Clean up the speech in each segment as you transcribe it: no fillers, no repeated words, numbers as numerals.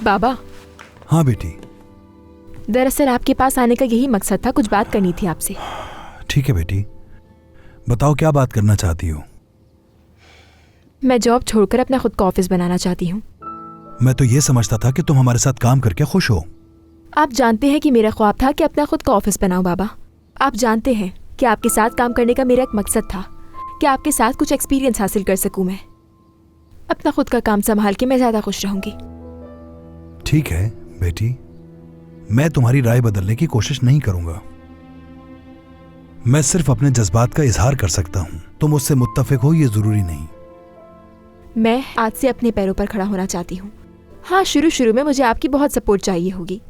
बाबा। हाँ बेटी। दरअसल आपके पास आने का यही मकसद था, कुछ बात करनी थी आपसे। ठीक है बेटी, बताओ क्या बात करना चाहती हो। मैं जॉब छोड़कर अपना खुद का ऑफिस बनाना चाहती हूँ। मैं तो ये समझता था कि तुम हमारे साथ काम करके खुश हो। आप जानते हैं कि मेरा ख्वाब था कि अपना खुद का ऑफिस बनाऊं बाबा। आप जानते हैं कि आपके साथ काम करने का मेरा एक मकसद था कि आपके साथ कुछ एक्सपीरियंस हासिल कर सकूं। मैं अपना खुद का काम संभाल के मैं ज्यादा खुश रहूंगी। ठीक है बेटी, मैं तुम्हारी राय बदलने की कोशिश नहीं करूंगा। मैं सिर्फ अपने जज्बात का इजहार कर सकता हूं। तुम उससे मुत्तफिक हो ये जरूरी नहीं। मैं आज से अपने पैरों पर खड़ा होना चाहती हूँ। हाँ, शुरू में मुझे आपकी बहुत सपोर्ट चाहिए होगी।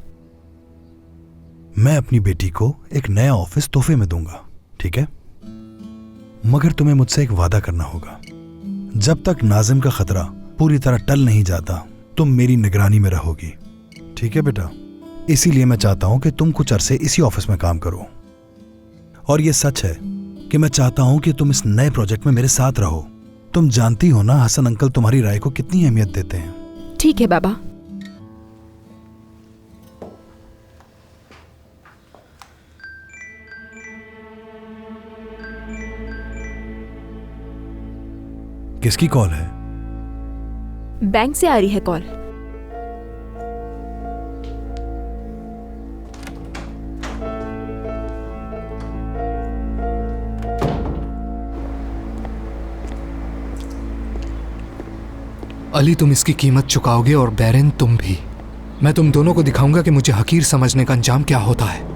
मैं अपनी बेटी को एक नया ऑफिस तोहफे में दूंगा, ठीक है? मगर तुम्हें मुझसे एक वादा करना होगा। जब तक नाजिम का खतरा पूरी तरह टल नहीं जाता, तुम मेरी निगरानी में रहोगी, ठीक है बेटा? इसीलिए मैं चाहता हूं कि तुम कुछ अरसे इसी ऑफिस में काम करो। और यह सच है कि मैं चाहता हूं कि तुम इस नए प्रोजेक्ट में मेरे साथ रहो। तुम जानती हो ना हसन अंकल तुम्हारी राय को कितनी अहमियत देते हैं। ठीक है बाबा। किसकी कॉल है? बैंक से आ रही है कॉल। अली, तुम इसकी कीमत चुकाओगे और बैरन तुम भी। मैं तुम दोनों को दिखाऊंगा कि मुझे हकीर समझने का अंजाम क्या होता है।